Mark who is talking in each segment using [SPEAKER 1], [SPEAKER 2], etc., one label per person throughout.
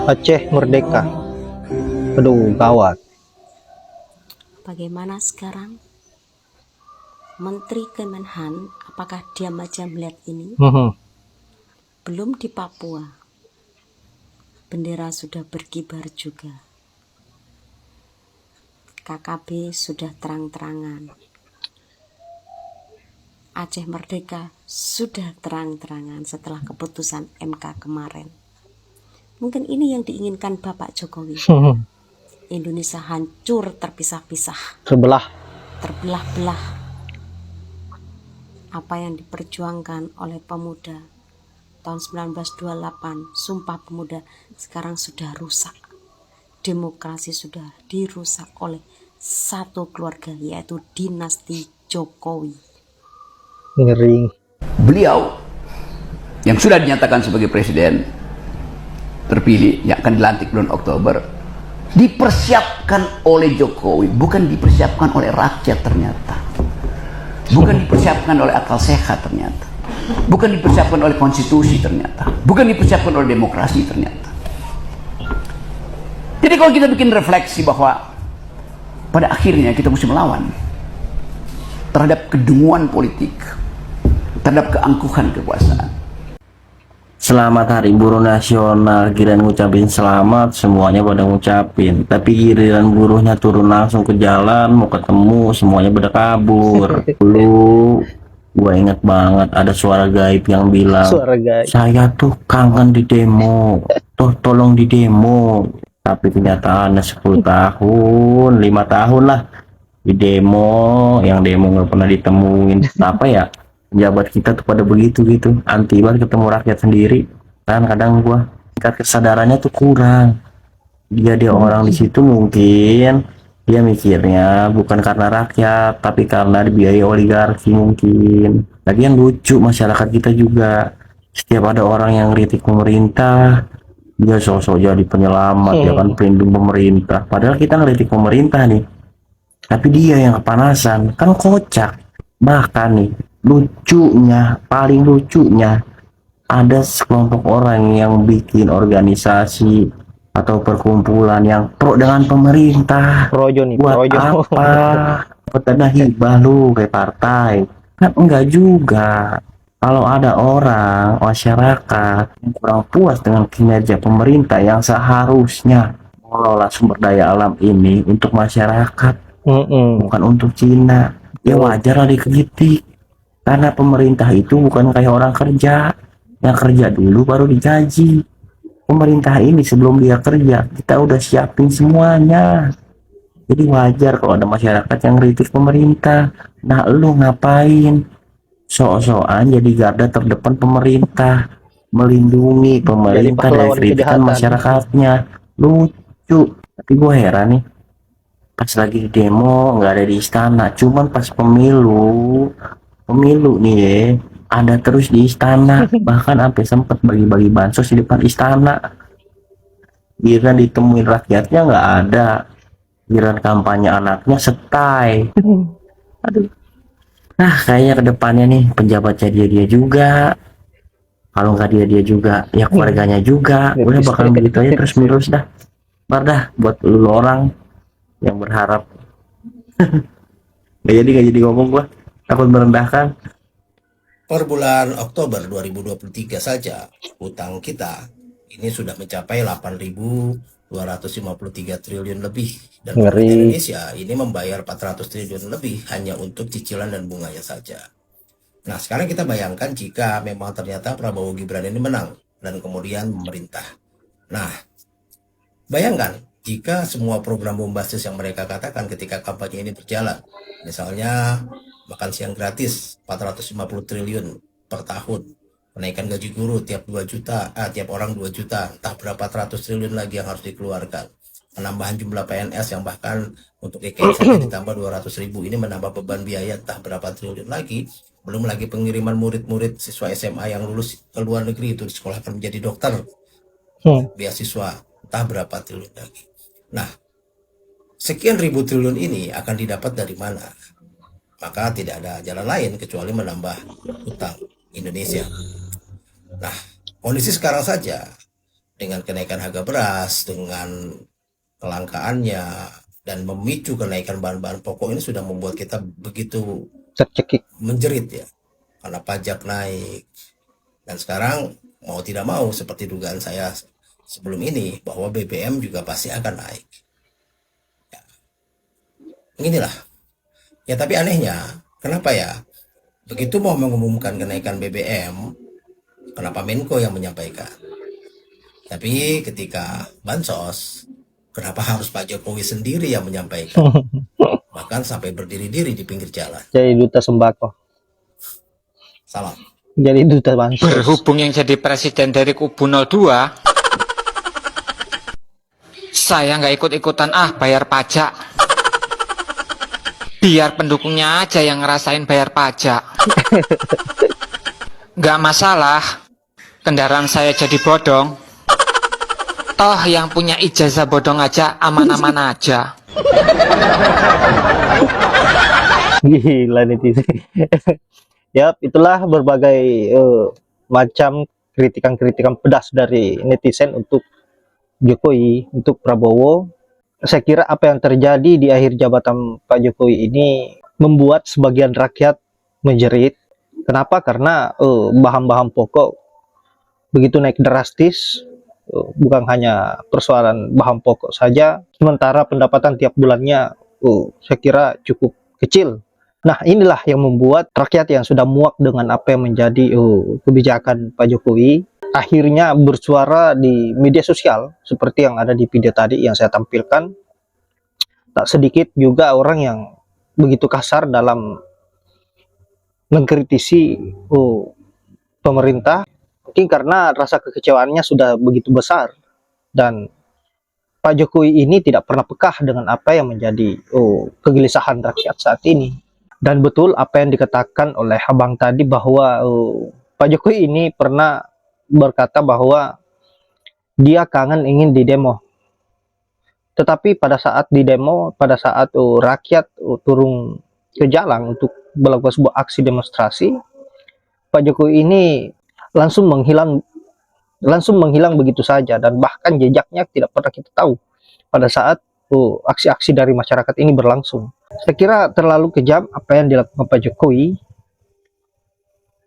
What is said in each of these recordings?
[SPEAKER 1] Aceh merdeka. Aduh, gawat.
[SPEAKER 2] Bagaimana sekarang? Menteri Kemenhan, apakah diam aja melihat ini? Belum di Papua, bendera sudah berkibar juga. KKB sudah terang-terangan. Aceh merdeka sudah terang-terangan setelah keputusan MK kemarin. Mungkin ini yang diinginkan Bapak Jokowi. Indonesia hancur terpisah-pisah, terbelah-belah. Apa yang diperjuangkan oleh pemuda tahun 1928, Sumpah Pemuda, sekarang sudah rusak. Demokrasi sudah dirusak oleh satu keluarga, yaitu dinasti Jokowi.
[SPEAKER 1] Ngeri.
[SPEAKER 3] Beliau yang sudah dinyatakan sebagai presiden terpilih yang akan dilantik bulan Oktober dipersiapkan oleh Jokowi, bukan dipersiapkan oleh rakyat ternyata, bukan dipersiapkan oleh akal sehat ternyata, bukan dipersiapkan oleh konstitusi ternyata, bukan dipersiapkan oleh demokrasi ternyata. Jadi kalau kita bikin refleksi bahwa pada akhirnya kita mesti melawan terhadap kedunguan politik, terhadap keangkuhan kekuasaan.
[SPEAKER 4] Selamat Hari Buruh Nasional, giliran ngucapin selamat semuanya pada ngucapin, tapi giliran buruhnya turun langsung ke jalan mau ketemu semuanya pada kabur. Dulu gua ingat banget ada suara gaib yang bilang, saya tuh kangen di demo, tolong di demo. Tapi kenyataannya 10 tahun, 5 tahun lah di demo, yang demo nggak pernah ditemuin. Apa ya, pejabat kita tuh pada begitu gitu, anti banget ketemu rakyat sendiri. Kan kadang gua tingkat kesadarannya tuh kurang. Dia orang di situ mungkin dia mikirnya bukan karena rakyat, tapi karena dibiayai oligarki mungkin. Lagian lucu masyarakat kita juga, setiap ada orang yang kritik pemerintah dia sosok jadi penyelamat, ya kan, pelindung pemerintah. Padahal kita ngeritik pemerintah nih, tapi dia yang kepanasan, kan kocak. Bahkan nih, lucunya, paling lucunya, ada sekelompok orang yang bikin organisasi atau perkumpulan yang pro dengan pemerintah.
[SPEAKER 1] Projo nih,
[SPEAKER 4] buat
[SPEAKER 1] projo.
[SPEAKER 4] apa? Petanda hibah lu kayak partai? Kan enggak juga. Kalau ada orang, masyarakat yang kurang puas dengan kinerja pemerintah yang seharusnya mengelola sumber daya alam ini untuk masyarakat, bukan untuk Cina, ya wajar lah dikritik. Karena pemerintah itu bukan kayak orang kerja, yang kerja dulu baru digaji. Pemerintah ini sebelum dia kerja, kita udah siapin semuanya. Jadi wajar kalau ada masyarakat yang kritik pemerintah. Nah, lu ngapain? Sok-sokan jadi garda terdepan pemerintah, melindungi pemerintah dari kritikan masyarakatnya. Lucu. Tapi gue heran nih, pas lagi demo nggak ada di istana, cuman pas pemilu nih ya, ada terus di istana. Bahkan sampai sempat bagi-bagi bansos di depan istana. Giliran ditemuin rakyatnya nggak ada, giliran kampanye anaknya setai. Aduh. Nah, kayaknya kedepannya nih penjabatnya dia juga, kalau nggak dia juga ya keluarganya juga, udah bakal begitu aja terus menerus dah. Dah buat lu orang yang berharap. nggak jadi ngomong gua, takut merendahkan.
[SPEAKER 5] Per bulan Oktober 2023 saja utang kita ini sudah mencapai 8.253 triliun lebih, dan pemerintah Indonesia ini membayar 400 triliun lebih hanya untuk cicilan dan bunganya saja. Nah, sekarang kita bayangkan jika memang ternyata Prabowo Gibran ini menang dan kemudian memerintah. Nah, bayangkan jika semua program bombastis yang mereka katakan ketika kampanye ini berjalan, misalnya makan siang gratis 450 triliun per tahun, kenaikan gaji guru tiap 2 juta, tiap orang 2 juta, entah berapa ratus triliun lagi yang harus dikeluarkan, penambahan jumlah PNS yang bahkan untuk DKI saja ditambah 200.000, ini menambah beban biaya entah berapa triliun lagi, belum lagi pengiriman murid-murid siswa SMA yang lulus ke luar negeri itu disekolahkan menjadi dokter, beasiswa entah berapa triliun lagi. Nah, sekian ribu triliun ini akan didapat dari mana? Maka tidak ada jalan lain kecuali menambah utang Indonesia. Nah, kondisi sekarang saja dengan kenaikan harga beras, dengan kelangkaannya, dan memicu kenaikan bahan-bahan pokok ini sudah membuat kita begitu
[SPEAKER 1] Tercekik.
[SPEAKER 5] menjerit ya, karena pajak naik. Dan sekarang mau tidak mau seperti dugaan saya sebelum ini bahwa BBM juga pasti akan naik. Ya, inilah. Ya tapi anehnya, kenapa ya? Begitu mau mengumumkan kenaikan BBM, kenapa Menko yang menyampaikan? Tapi ketika bansos, kenapa harus Pak Jokowi sendiri yang menyampaikan? Bahkan sampai berdiri-diri di pinggir jalan.
[SPEAKER 1] Jadi duta sembako.
[SPEAKER 5] Salam.
[SPEAKER 1] Jadi duta bansos.
[SPEAKER 6] Berhubung yang jadi presiden dari kubu 02, saya nggak ikut-ikutan bayar pajak. Biar pendukungnya aja yang ngerasain bayar pajak. Nggak masalah, kendaraan saya jadi bodong. Toh yang punya ijazah bodong aja aman-aman aja.
[SPEAKER 1] Gila netizen. Yap, itulah berbagai macam kritikan-kritikan pedas dari netizen untuk Jokowi, untuk Prabowo. Saya kira apa yang terjadi di akhir jabatan Pak Jokowi ini membuat sebagian rakyat menjerit. Kenapa? Karena bahan-bahan pokok begitu naik drastis. Bukan hanya persoalan bahan pokok saja, sementara pendapatan tiap bulannya saya kira cukup kecil. Nah, inilah yang membuat rakyat yang sudah muak dengan apa yang menjadi kebijakan Pak Jokowi akhirnya bersuara di media sosial seperti yang ada di video tadi yang saya tampilkan. Tak sedikit juga orang yang begitu kasar dalam mengkritisi pemerintah, mungkin karena rasa kekecewaannya sudah begitu besar dan Pak Jokowi ini tidak pernah pekah dengan apa yang menjadi kegelisahan rakyat saat ini. Dan betul apa yang dikatakan oleh Abang tadi bahwa Pak Jokowi ini pernah berkata bahwa dia kangen ingin di demo. Tetapi pada saat di demo, pada saat rakyat turun ke jalan untuk melakukan sebuah aksi demonstrasi, Pak Jokowi ini langsung menghilang begitu saja, dan bahkan jejaknya tidak pernah kita tahu pada saat aksi-aksi dari masyarakat ini berlangsung. Saya kira terlalu kejam apa yang dilakukan Pak Jokowi,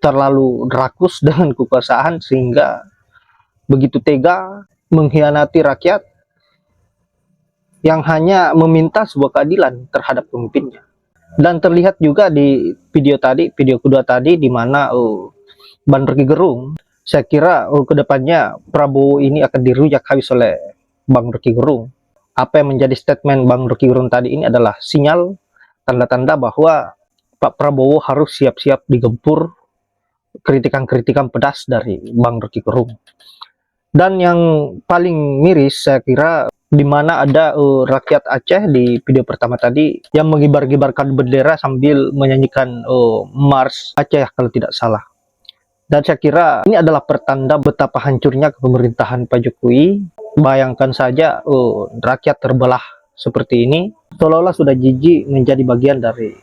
[SPEAKER 1] terlalu rakus dengan kekuasaan sehingga begitu tega mengkhianati rakyat yang hanya meminta sebuah keadilan terhadap pemimpinnya. Dan terlihat juga di video tadi, video kedua tadi, di mana Bang Rocky Gerung, saya kira kedepannya Prabowo ini akan dirujak habis oleh Bang Rocky Gerung. Apa yang menjadi statement Bang Rocky Gerung tadi ini adalah sinyal, tanda-tanda bahwa Pak Prabowo harus siap-siap digempur kritikan-kritikan pedas dari Bang Rocky Gerung. Dan yang paling miris saya kira di mana ada rakyat Aceh di video pertama tadi yang mengibar-gibarkan bendera sambil menyanyikan Mars Aceh kalau tidak salah. Dan saya kira ini adalah pertanda betapa hancurnya pemerintahan Pak Jokowi. Bayangkan saja rakyat terbelah seperti ini, seolah-olah sudah jijik menjadi bagian dari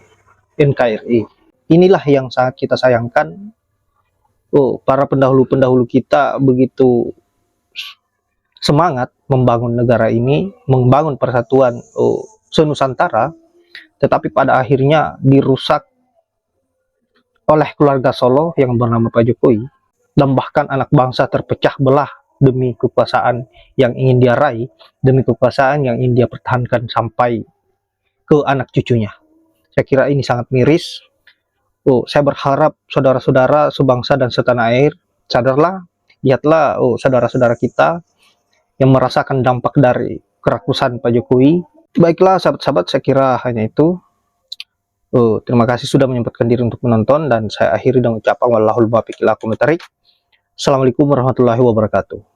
[SPEAKER 1] NKRI. Inilah yang sangat kita sayangkan. Para pendahulu-pendahulu kita begitu semangat membangun negara ini, membangun persatuan senusantara, tetapi pada akhirnya dirusak oleh keluarga Solo yang bernama Pak Jokowi, dan bahkan anak bangsa terpecah belah demi kekuasaan yang ingin dia raih, demi kekuasaan yang ingin dia pertahankan sampai ke anak cucunya. Saya kira ini sangat miris. Saya berharap saudara-saudara sebangsa dan setanah air sadarlah, lihatlah saudara-saudara kita yang merasakan dampak dari kerakusan Pak Jokowi. Baiklah sahabat-sahabat, saya kira hanya itu. Terima kasih sudah menyempatkan diri untuk menonton, dan saya akhiri dengan ucapan wallahul muwaffiq ila aqwamit thoriq. Assalamualaikum warahmatullahi wabarakatuh.